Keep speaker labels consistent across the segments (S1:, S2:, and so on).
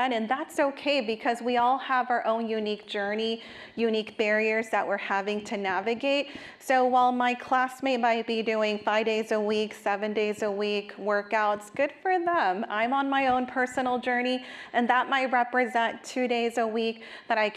S1: friend, and that's okay because we all have our own unique journey, unique barriers that we're having to navigate. So while my classmate might be doing 5 days a week, 7 days a week workouts, good for them. I'm on my own personal journey, and that might represent 2 days a week that I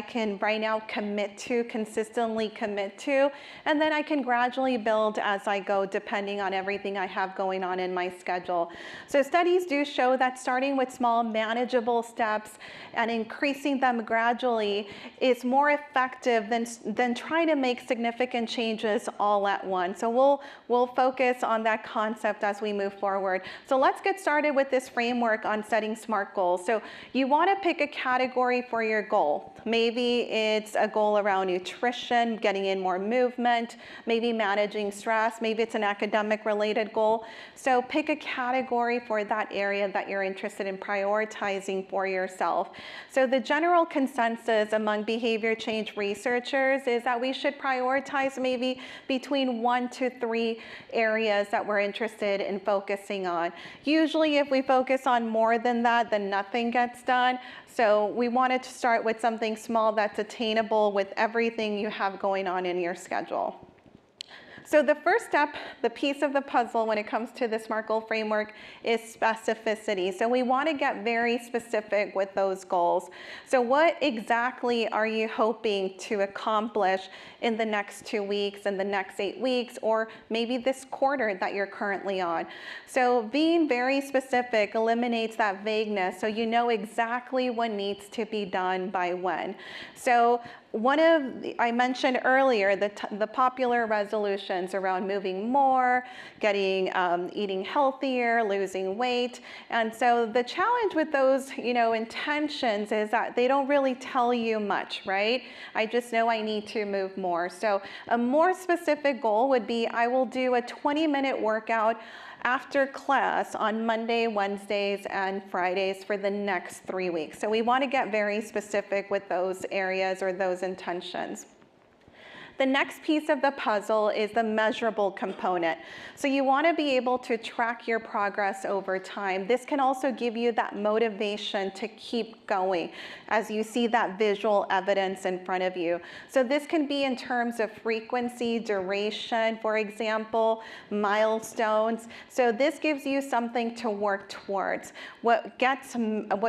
S1: can right now consistently commit to, and then I can gradually build as I go depending on everything I have going on in my schedule. So studies do show that starting with small manageable steps and increasing them gradually is more effective than trying to make significant changes all at once. So we'll focus on that concept as we move forward. So let's get started with this framework on setting SMART goals. So you want to pick a category for your goal. Maybe it's a goal around nutrition, getting in more movement, maybe managing stress, maybe it's an academic related goal. So pick a category for that area that you're interested in prioritizing for yourself. So the general consensus among behavior change researchers is that we should prioritize maybe between 1 to 3 areas that we're interested in focusing on. Usually if we focus on more than that, then nothing gets done. So we wanted to start with something small that's attainable with everything you have going on in your schedule. So the first step, the piece of the puzzle when it comes to the SMART goal framework is specificity. So we want to get very specific with those goals. So what exactly are you hoping to accomplish in the next 2 weeks, in the next 8 weeks, or maybe this quarter that you're currently on? So being very specific eliminates that vagueness, so you know exactly what needs to be done by when. So I mentioned earlier the popular resolutions around moving more, eating healthier, losing weight. And so the challenge with those, intentions is that they don't really tell you much, right? I just know I need to move more. So a more specific goal would be I will do a 20-minute workout after class on Monday, Wednesdays, and Fridays for the next 3 weeks. So we want to get very specific with those areas or those intentions. The next piece of the puzzle is the measurable component. So you want to be able to track your progress over time. This can also give you that motivation to keep going as you see that visual evidence in front of you. So this can be in terms of frequency, duration, for example, milestones. So this gives you something to work towards. What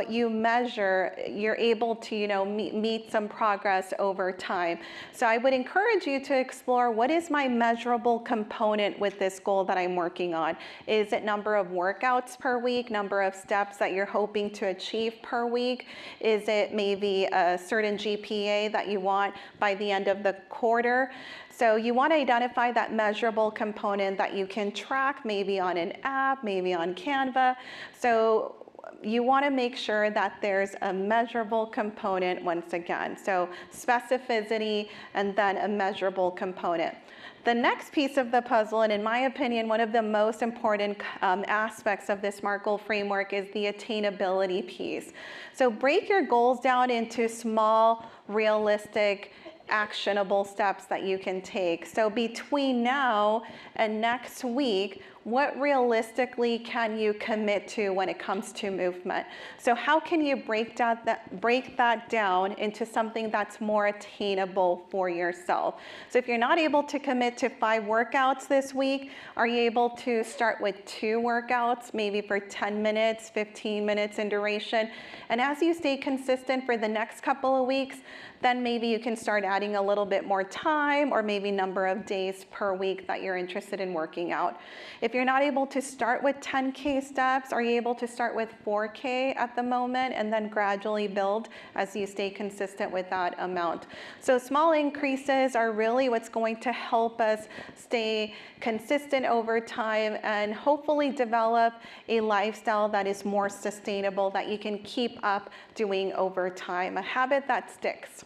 S1: you measure, you're able to meet some progress over time. So I would encourage you to explore what is my measurable component with this goal that I'm working on. Is it number of workouts per week, number of steps that you're hoping to achieve per week? Is it maybe a certain GPA that you want by the end of the quarter? So you want to identify that measurable component that you can track, maybe on an app, maybe on Canva. So you want to make sure that there's a measurable component once again. So specificity and then a measurable component. The next piece of the puzzle, and in my opinion, one of the most important aspects of this SMART goal framework is the attainability piece. So break your goals down into small, realistic, actionable steps that you can take. So between now and next week, what realistically can you commit to when it comes to movement? So how can you break that down into something that's more attainable for yourself? So if you're not able to commit to 5 workouts this week, are you able to start with 2 workouts, maybe for 10 minutes, 15 minutes in duration? And as you stay consistent for the next couple of weeks, then maybe you can start adding a little bit more time or maybe number of days per week that you're interested in working out. If you're not able to start with 10K steps, are you able to start with 4K at the moment and then gradually build as you stay consistent with that amount? So small increases are really what's going to help us stay consistent over time and hopefully develop a lifestyle that is more sustainable that you can keep up doing over time, a habit that sticks.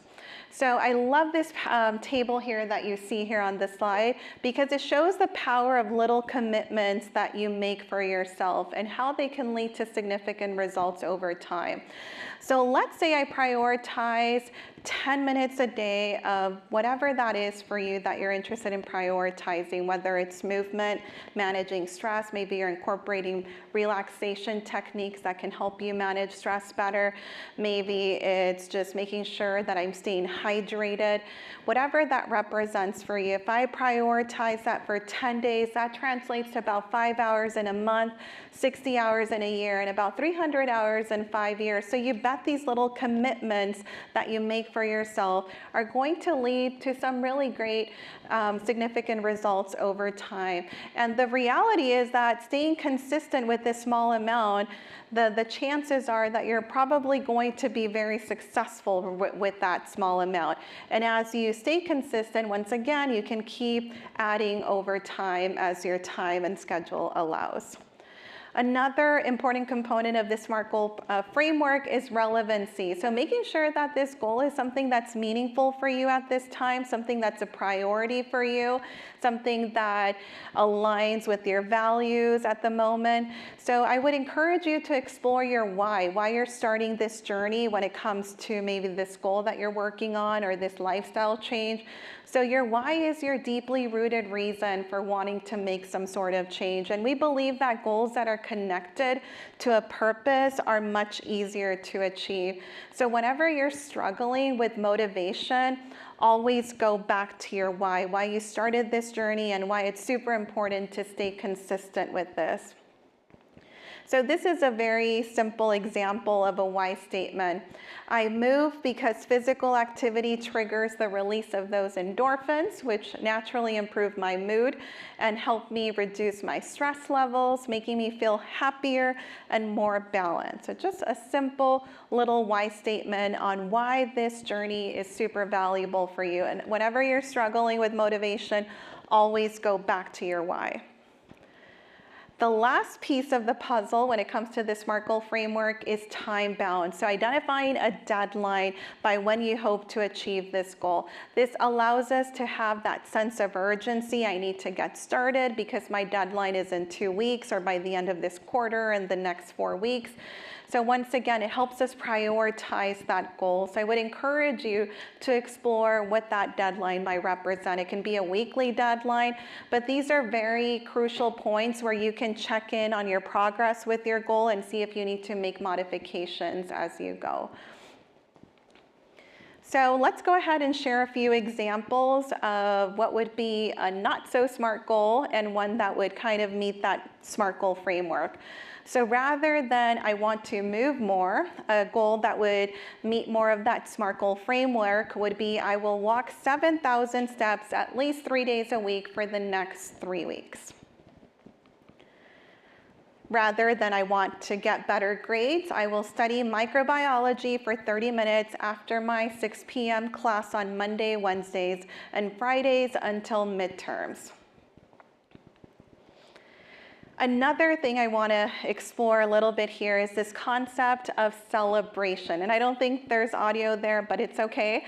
S1: So I love this table here that you see here on the slide because it shows the power of little commitments that you make for yourself and how they can lead to significant results over time. So let's say I prioritize 10 minutes a day of whatever that is for you that you're interested in prioritizing, whether it's movement, managing stress, maybe you're incorporating relaxation techniques that can help you manage stress better. Maybe it's just making sure that I'm staying hydrated. Whatever that represents for you, if I prioritize that for 10 days, that translates to about 5 hours in a month, 60 hours in a year, and about 300 hours in 5 years. So you bet these little commitments that you make for yourself are going to lead to some really great significant results over time. And the reality is that staying consistent with this small amount, the chances are that you're probably going to be very successful with that small amount. And as you stay consistent, once again, you can keep adding over time as your time and schedule allows. Another important component of the SMART goal framework is relevancy. So making sure that this goal is something that's meaningful for you at this time, something that's a priority for you, something that aligns with your values at the moment. So I would encourage you to explore your why you're starting this journey when it comes to maybe this goal that you're working on or this lifestyle change. So your why is your deeply rooted reason for wanting to make some sort of change. And we believe that goals that are connected to a purpose are much easier to achieve. So whenever you're struggling with motivation, always go back to your why you started this journey and why it's super important to stay consistent with this. So this is a very simple example of a why statement. I move because physical activity triggers the release of those endorphins, which naturally improve my mood and help me reduce my stress levels, making me feel happier and more balanced. So just a simple little why statement on why this journey is super valuable for you. And whenever you're struggling with motivation, always go back to your why. The last piece of the puzzle when it comes to the SMART goal framework is time bound. So identifying a deadline by when you hope to achieve this goal. This allows us to have that sense of urgency. I need to get started because my deadline is in 2 weeks or by the end of this quarter and the next 4 weeks. So once again, it helps us prioritize that goal. So I would encourage you to explore what that deadline might represent. It can be a weekly deadline, but these are very crucial points where you can check in on your progress with your goal and see if you need to make modifications as you go. So let's go ahead and share a few examples of what would be a not so SMART goal and one that would kind of meet that SMART goal framework. So rather than I want to move more, a goal that would meet more of that SMART goal framework would be I will walk 7,000 steps at least 3 days a week for the next 3 weeks. Rather than I want to get better grades, I will study microbiology for 30 minutes after my 6 p.m. class on Monday, Wednesdays, and Fridays until midterms. Another thing I want to explore a little bit here is this concept of celebration. And I don't think there's audio there, but it's okay.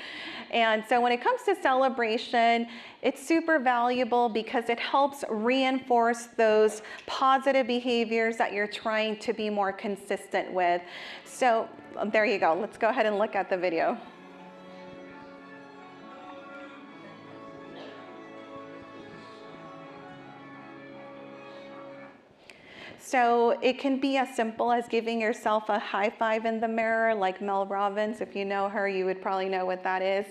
S1: And so when it comes to celebration, it's super valuable because it helps reinforce those positive behaviors that you're trying to be more consistent with. So there you go. Let's go ahead and look at the video. So it can be as simple as giving yourself a high five in the mirror, like Mel Robbins. If you know her, you would probably know what that is.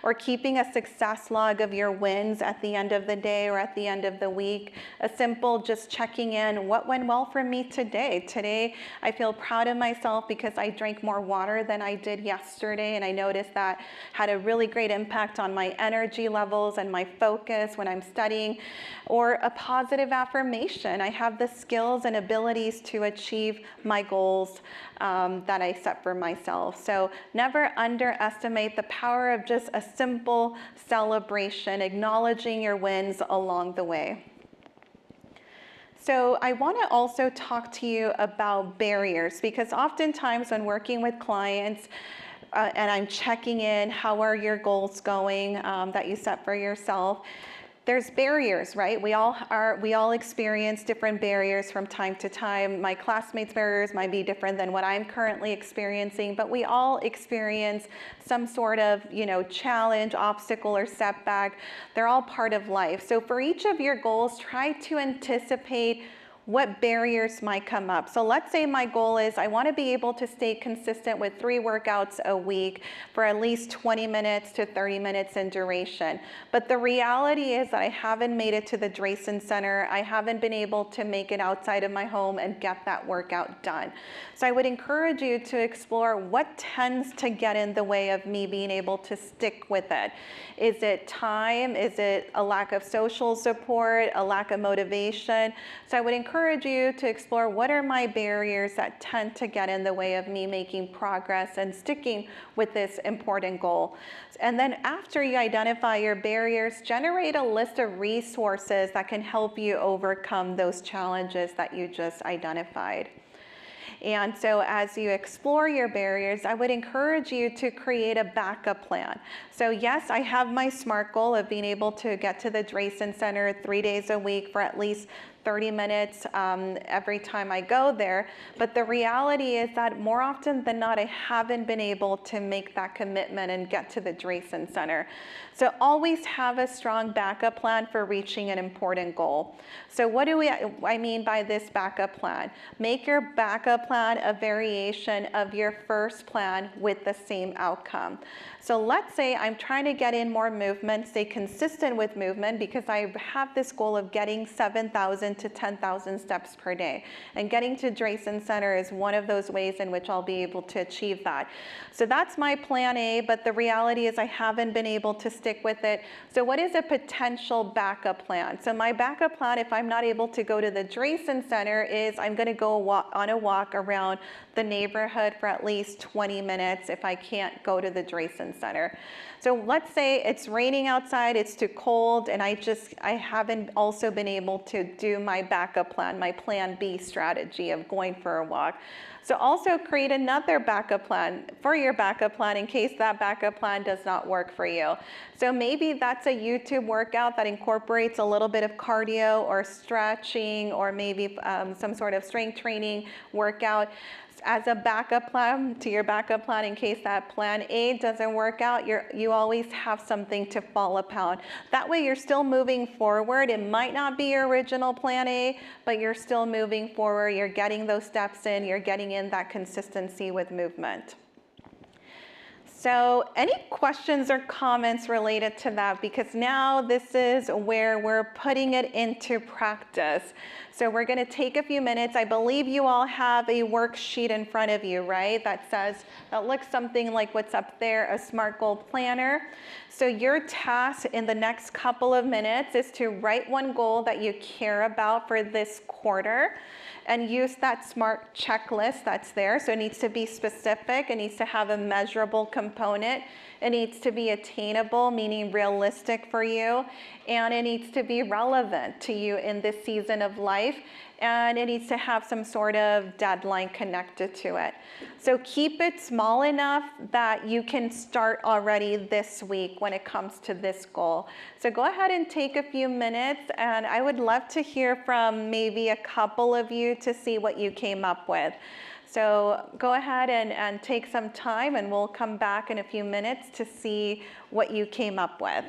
S1: Or keeping a success log of your wins at the end of the day or at the end of the week. A simple just checking in, what went well for me today? Today, I feel proud of myself because I drank more water than I did yesterday, and I noticed that had a really great impact on my energy levels and my focus when I'm studying. Or a positive affirmation. I have the skills and abilities to achieve my goals that I set for myself. So never underestimate the power of just a simple celebration, acknowledging your wins along the way. So I want to also talk to you about barriers, because oftentimes when working with clients, and I'm checking in, how are your goals going that you set for yourself? There's barriers, right? We all experience different barriers from time to time. My classmates' barriers might be different than what I'm currently experiencing, but we all experience some sort of, challenge, obstacle, or setback. They're all part of life. So for each of your goals, try to anticipate what barriers might come up. So let's say my goal is I want to be able to stay consistent with 3 workouts a week for at least 20 minutes to 30 minutes in duration. But the reality is that I haven't made it to the Drayson Center. I haven't been able to make it outside of my home and get that workout done. So I would encourage you to explore what tends to get in the way of me being able to stick with it. Is it time? Is it a lack of social support? A lack of motivation? So I would encourage you to explore what are my barriers that tend to get in the way of me making progress and sticking with this important goal. And then after you identify your barriers, generate a list of resources that can help you overcome those challenges that you just identified. And so as you explore your barriers, I would encourage you to create a backup plan. So yes, I have my SMART goal of being able to get to the Drayson Center 3 days a week for at least 30 minutes every time I go there. But the reality is that more often than not, I haven't been able to make that commitment and get to the Drayson Center. So always have a strong backup plan for reaching an important goal. So what do I mean by this backup plan? Make your backup plan a variation of your first plan with the same outcome. So let's say I'm trying to get in more movement, stay consistent with movement, because I have this goal of getting 7,000 to 10,000 steps per day. And getting to Drayson Center is one of those ways in which I'll be able to achieve that. So that's my plan A, but the reality is I haven't been able to stick with it. So what is a potential backup plan? So my backup plan, if I'm not able to go to the Drayson Center, is I'm going to go on a walk around the neighborhood for at least 20 minutes if I can't go to the Drayson Center. So let's say it's raining outside, it's too cold, and I haven't also been able to do my backup plan, my plan B strategy of going for a walk. So also create another backup plan for your backup plan in case that backup plan does not work for you. So maybe that's a YouTube workout that incorporates a little bit of cardio or stretching, or maybe some sort of strength training workout as a backup plan to your backup plan in case that plan A doesn't work out. You always have something to fall upon. That way you're still moving forward. It might not be your original plan A, but you're still moving forward. You're getting those steps in. You're getting in that consistency with movement. So any questions or comments related to that? Because now this is where we're putting it into practice. So we're going to take a few minutes. I believe you all have a worksheet in front of you, right? That looks something like what's up there, a SMART goal planner. So your task in the next couple of minutes is to write one goal that you care about for this quarter, and use that SMART checklist that's there. So it needs to be specific. It needs to have a measurable component. It needs to be attainable, meaning realistic for you. And it needs to be relevant to you in this season of life. And it needs to have some sort of deadline connected to it. So keep it small enough that you can start already this week when it comes to this goal. So go ahead and take a few minutes, and I would love to hear from maybe a couple of you to see what you came up with. So go ahead and take some time, and we'll come back in a few minutes to see what you came up with.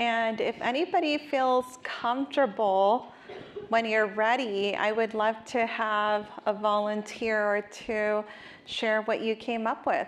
S1: And if anybody feels comfortable, when you're ready, I would love to have a volunteer or two share what you came up with.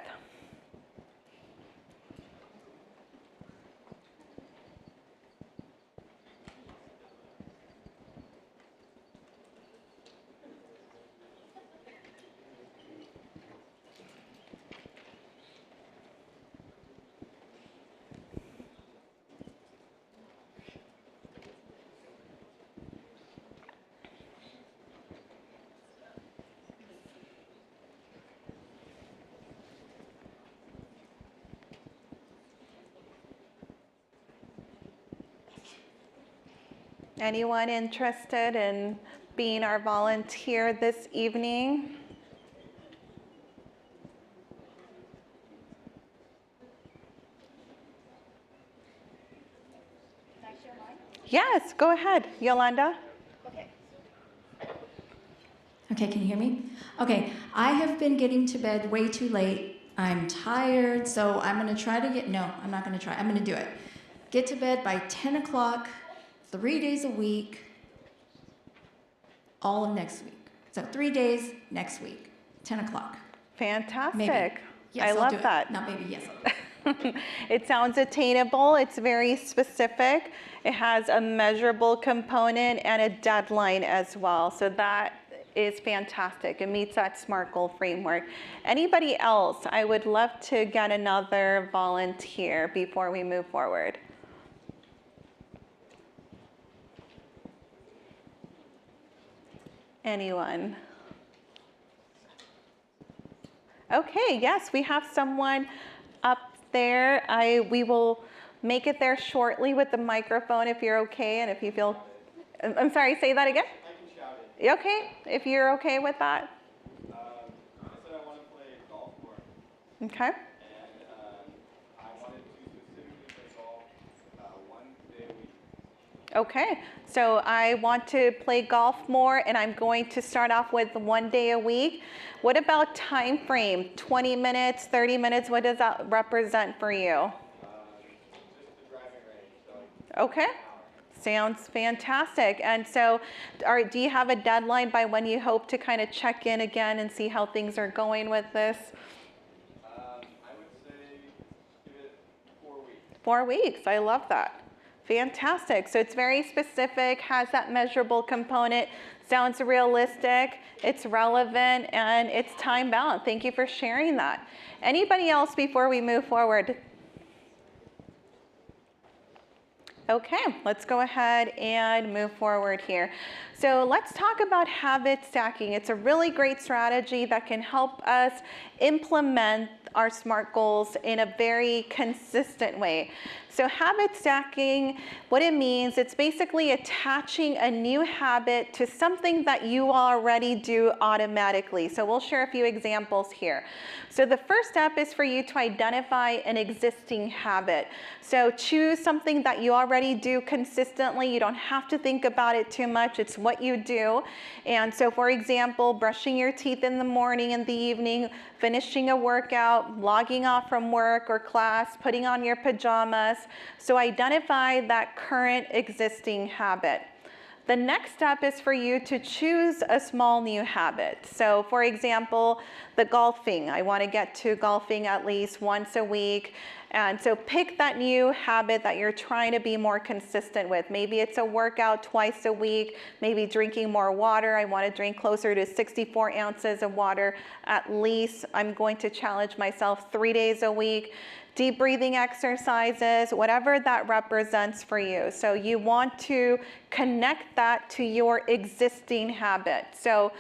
S1: Anyone interested in being our volunteer this evening?
S2: Can I share mine?
S1: Yes, go ahead, Yolanda.
S2: Okay, can you hear me? Okay, I have been getting to bed way too late. I'm tired, so I'm gonna try to I'm not gonna try, I'm gonna do it. Get to bed by 10 o'clock, 3 days a week, all of next week. So 3 days next week, 10 o'clock.
S1: Fantastic.
S2: Maybe. Yes,
S1: I
S2: I'll
S1: love
S2: do it.
S1: that.
S2: Not maybe, yes.
S1: It sounds attainable. It's very specific. It has a measurable component and a deadline as well. So that is fantastic. It meets that SMART goal framework. Anybody else? I would love to get another volunteer before we move forward. Anyone? Okay, yes, we have someone up there. We will make it there shortly with the microphone if you're okay, and if you feel, I'm sorry, say that again?
S3: I can shout it.
S1: Okay, if you're okay with that.
S3: I said I want to play golf more.
S1: Okay.
S3: And I wanted to specifically play golf 1 day a week.
S1: Okay, so I want to play golf more, and I'm going to start off with 1 day a week. What about time frame? 20 minutes, 30 minutes, what does that represent for you?
S3: Just the driving range. So
S1: Okay, sounds fantastic. And so do you have a deadline by when you hope to kind of check in again and see how things are going with this?
S3: I would say give it 4 weeks.
S1: 4 weeks, I love that. Fantastic. So it's very specific, has that measurable component, sounds realistic, it's relevant, and it's time bound. Thank you for sharing that. Anybody else before we move forward? Okay, let's go ahead and move forward here. So let's talk about habit stacking. It's a really great strategy that can help us implement our SMART goals in a very consistent way. So habit stacking, what it means, it's basically attaching a new habit to something that you already do automatically. So we'll share a few examples here. So the first step is for you to identify an existing habit. So choose something that you already do consistently. You don't have to think about it too much. It's what you do. And so for example, brushing your teeth in the morning and the evening, finishing a workout, logging off from work or class, putting on your pajamas. So identify that current existing habit. The next step is for you to choose a small new habit. So for example, the golfing. I want to get to golfing at least once a week. And so pick that new habit that you're trying to be more consistent with. Maybe it's a workout twice a week, maybe drinking more water. I want to drink closer to 64 ounces of water at least. I'm going to challenge myself 3 days a week. Deep breathing exercises, whatever that represents for you. So you want to connect that to your existing habit. So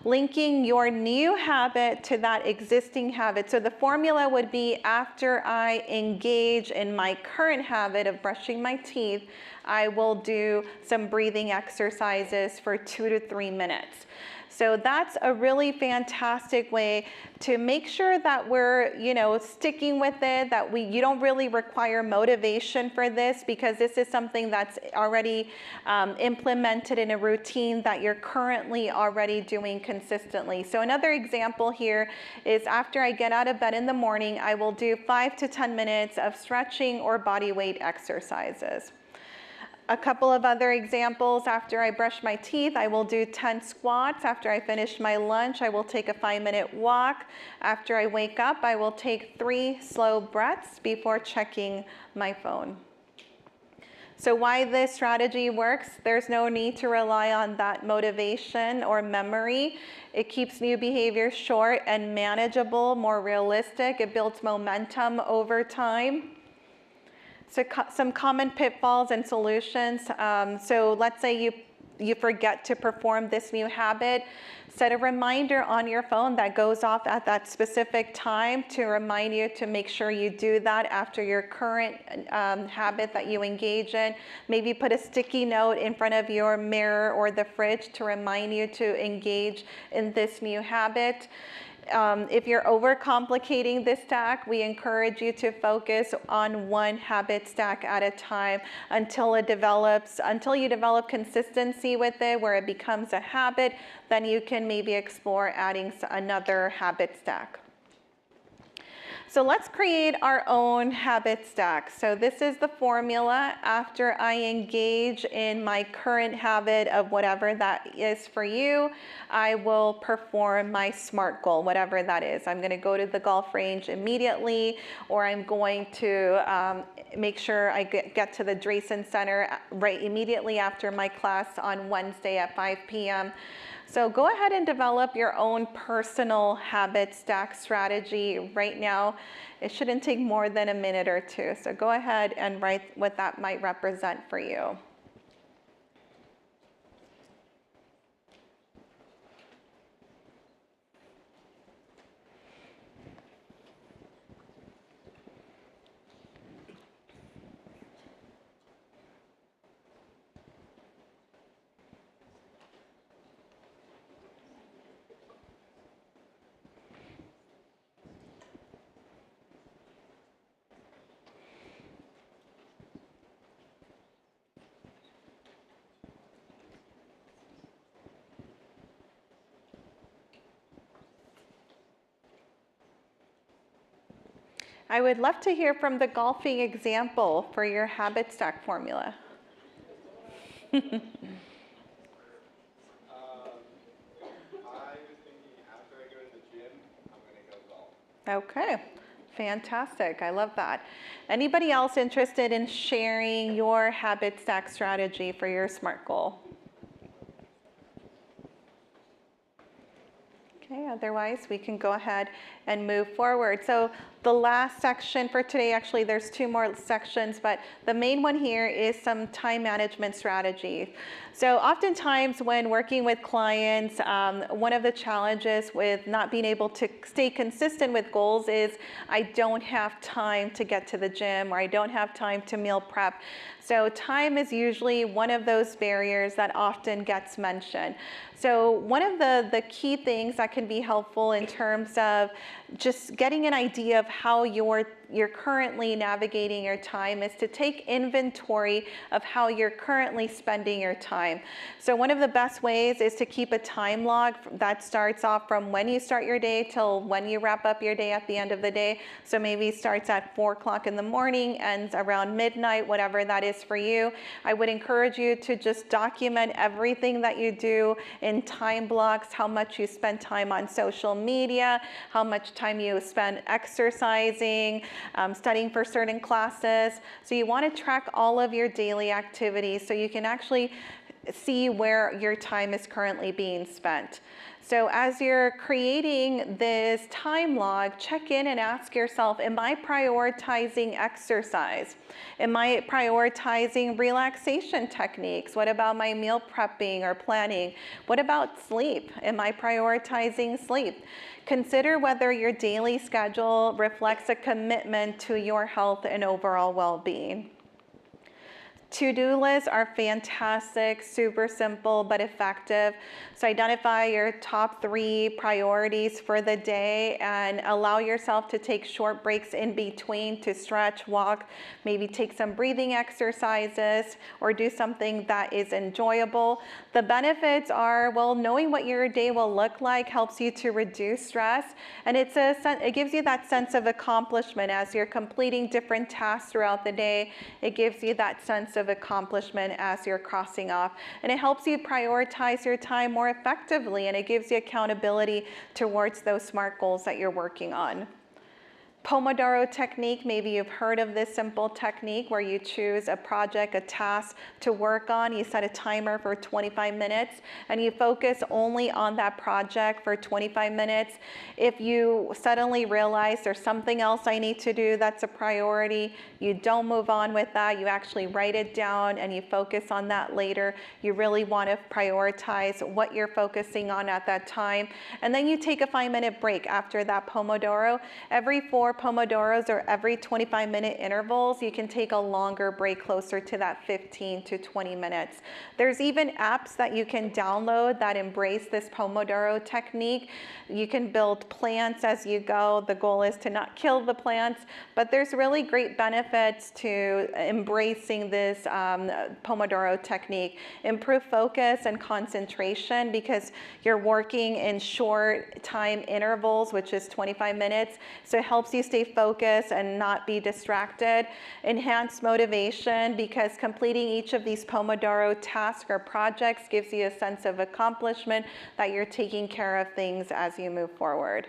S1: linking your new habit to that existing habit. So the formula would be after I engage in my current habit of brushing my teeth, I will do some breathing exercises for 2 to 3 minutes. So that's a really fantastic way to make sure that we're, sticking with it, that you don't really require motivation for this because this is something that's already implemented in a routine that you're currently already doing consistently. So another example here is after I get out of bed in the morning, I will do 5 to 10 minutes of stretching or body weight exercises. A couple of other examples: after I brush my teeth, I will do 10 squats. After I finish my lunch, I will take a 5-minute walk. After I wake up, I will take 3 slow breaths before checking my phone. So why this strategy works: there's no need to rely on that motivation or memory. It keeps new behaviors short and manageable, more realistic. It builds momentum over time. So some common pitfalls and solutions. So let's say you forget to perform this new habit. Set a reminder on your phone that goes off at that specific time to remind you to make sure you do that after your current habit that you engage in. Maybe put a sticky note in front of your mirror or the fridge to remind you to engage in this new habit. If you're overcomplicating this stack, we encourage you to focus on one habit stack at a time until you develop consistency with it, where it becomes a habit. Then you can maybe explore adding another habit stack. So let's create our own habit stack. So this is the formula. After I engage in my current habit of whatever that is for you, I will perform my SMART goal, whatever that is. I'm going to go to the golf range immediately, or I'm going to make sure I get to the Drayson Center right immediately after my class on Wednesday at 5 p.m. So go ahead and develop your own personal habit stack strategy right now. It shouldn't take more than a minute or two. So go ahead and write what that might represent for you. I would love to hear from the golfing example for your habit stack formula.
S3: I was thinking after I go to the gym, I'm going to go golf.
S1: Okay, fantastic. I love that. Anybody else interested in sharing your habit stack strategy for your SMART goal? Okay, otherwise we can go ahead and move forward. So the last section for today, actually there's 2 more sections, but the main one here is some time management strategies. So oftentimes when working with clients, one of the challenges with not being able to stay consistent with goals is I don't have time to get to the gym, or I don't have time to meal prep. So time is usually one of those barriers that often gets mentioned. So one of the key things that can be helpful in terms of just getting an idea of how you're currently navigating your time is to take inventory of how you're currently spending your time. So one of the best ways is to keep a time log that starts off from when you start your day till when you wrap up your day at the end of the day. So maybe it starts at 4 o'clock in the morning, ends around midnight, whatever that is for you. I would encourage you to just document everything that you do in time blocks, how much you spend time on social media, how much time you spend exercising, studying for certain classes. So you want to track all of your daily activities so you can actually see where your time is currently being spent. So as you're creating this time log, check in and ask yourself, am I prioritizing exercise? Am I prioritizing relaxation techniques? What about my meal prepping or planning? What about sleep? Am I prioritizing sleep? Consider whether your daily schedule reflects a commitment to your health and overall well-being. To-do lists are fantastic, super simple but effective. So identify your top 3 priorities for the day and allow yourself to take short breaks in between to stretch, walk, maybe take some breathing exercises or do something that is enjoyable. The benefits are, well, knowing what your day will look like helps you to reduce stress, and it gives you that sense of accomplishment as you're completing different tasks throughout the day. It gives you that sense of of accomplishment as you're crossing off. And it helps you prioritize your time more effectively, and it gives you accountability towards those SMART goals that you're working on. Pomodoro technique, maybe you've heard of this simple technique where you choose a project, a task to work on. You set a timer for 25 minutes and you focus only on that project for 25 minutes. If you suddenly realize there's something else I need to do that's a priority, you don't move on with that. You actually write it down and you focus on that later. You really want to prioritize what you're focusing on at that time. And then you take a 5-minute break after that Pomodoro. Every 4 Pomodoros or every 25-minute intervals, you can take a longer break closer to that 15 to 20 minutes. There's even apps that you can download that embrace this Pomodoro technique. You can build plants as you go. The goal is to not kill the plants, but there's really great benefits to embracing this Pomodoro technique. Improve focus and concentration because you're working in short time intervals, which is 25 minutes. So it helps you stay focused and not be distracted. Enhance motivation because completing each of these Pomodoro tasks or projects gives you a sense of accomplishment that you're taking care of things as you move forward.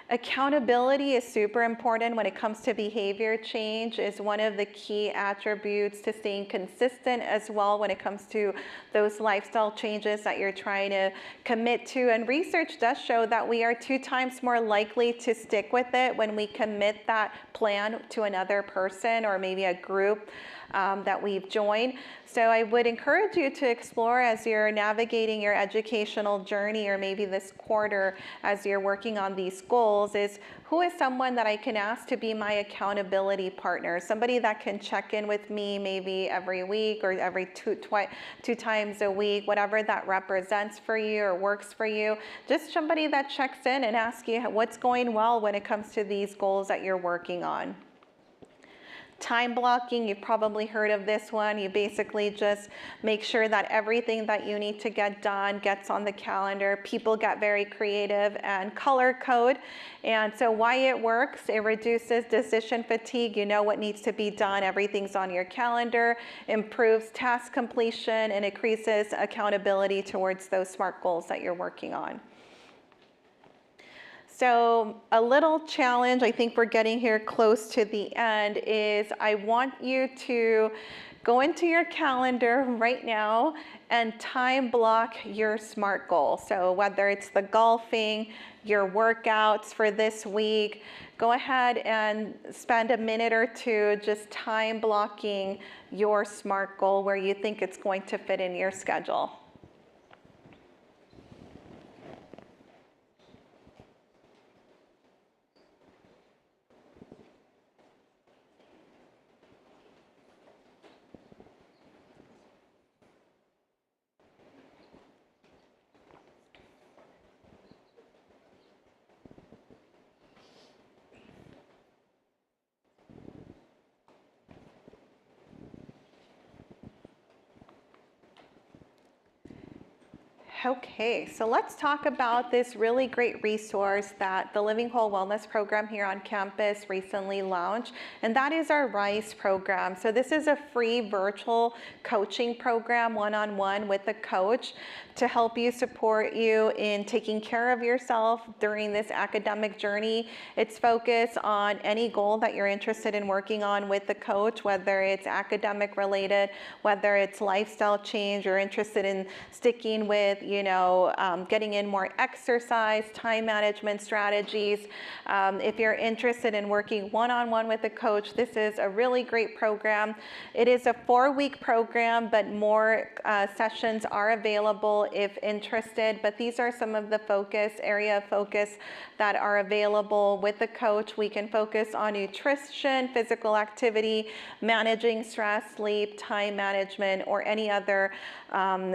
S1: Accountability is super important when it comes to behavior change. Is one of the key attributes to staying consistent as well when it comes to those lifestyle changes that you're trying to commit to. And research does show that we are 2 times more likely to stick with it when we commit that plan to another person or maybe a group that we've joined. So I would encourage you to explore as you're navigating your educational journey or maybe this quarter as you're working on these goals is who is someone that I can ask to be my accountability partner, somebody that can check in with me maybe every week or every two times a week, whatever that represents for you or works for you. Just somebody that checks in and asks you what's going well when it comes to these goals that you're working on. Time blocking, you've probably heard of this one. You basically just make sure that everything that you need to get done gets on the calendar. People get very creative and color code. And so why it works, it reduces decision fatigue. You know what needs to be done. Everything's on your calendar, improves task completion, and increases accountability towards those SMART goals that you're working on. So a little challenge, I think we're getting here close to the end, is I want you to go into your calendar right now and time block your SMART goal. So whether it's the golfing, your workouts for this week, go ahead and spend a minute or two just time blocking your SMART goal where you think it's going to fit in your schedule. Okay, so let's talk about this really great resource that the Living Whole Wellness program here on campus recently launched, and that is our RISE program. So this is a free virtual coaching program one-on-one with a coach to help you support you in taking care of yourself during this academic journey. It's focused on any goal that you're interested in working on with the coach, whether it's academic related, whether it's lifestyle change, you're interested in sticking with, getting in more exercise, time management strategies. If you're interested in working one-on-one with a coach, this is a really great program. It is a 4-week program, but more sessions are available if interested. But these are some of the area of focus that are available with the coach. We can focus on nutrition, physical activity, managing stress, sleep, time management, or any other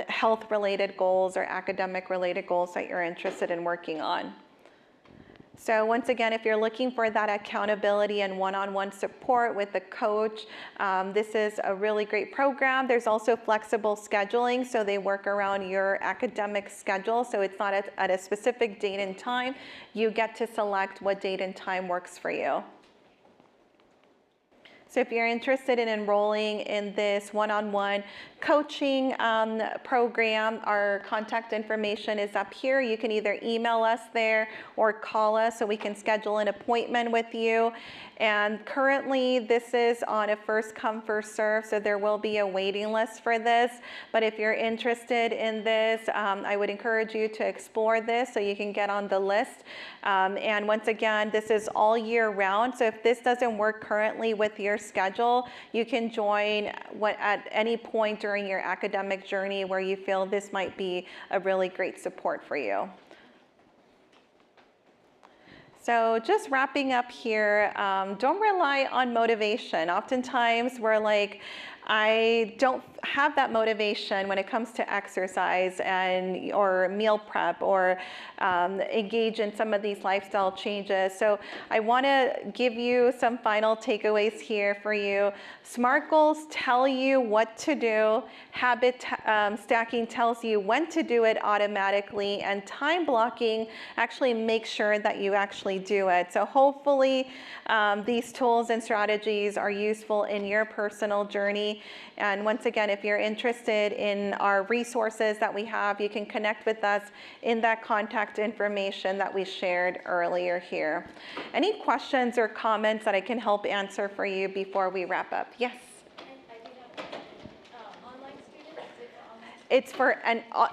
S1: health-related goals or academic-related goals that you're interested in working on. So once again, if you're looking for that accountability and one-on-one support with the coach, this is a really great program. There's also flexible scheduling, so they work around your academic schedule. So it's not at a specific date and time. You get to select what date and time works for you. So if you're interested in enrolling in this one-on-one coaching program, our contact information is up here. You can either email us there or call us so we can schedule an appointment with you. And currently this is on a first come, first serve, so there will be a waiting list for this. But if you're interested in this, I would encourage you to explore this so you can get on the list. And once again, this is all year round. So if this doesn't work currently with your schedule, you can join at any point during your academic journey where you feel this might be a really great support for you. So just wrapping up here, don't rely on motivation. Oftentimes we're like, I don't have that motivation when it comes to exercise or meal prep or engage in some of these lifestyle changes. So I want to give you some final takeaways here for you. SMART goals tell you what to do. Habit stacking tells you when to do it automatically, and time blocking actually makes sure that you actually do it. So hopefully these tools and strategies are useful in your personal journey. And once again, if you're interested in our resources that we have, you can connect with us in that contact information that we shared earlier here. Any questions or comments that I can help answer for you before we wrap up? Yes?
S2: Online students?
S1: It's for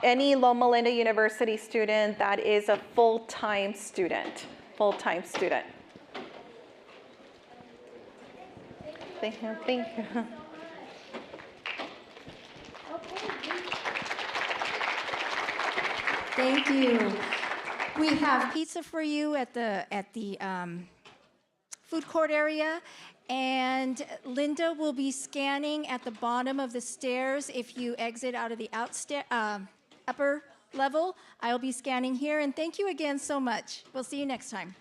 S1: any Loma Linda University student that is a full-time student. Full-time student. Thank you. Thank you.
S2: Thank you. We have pizza for you at the food court area, and Linda will be scanning at the bottom of the stairs. If you exit out of the upper level, I'll be scanning here. And thank you again so much. We'll see you next time.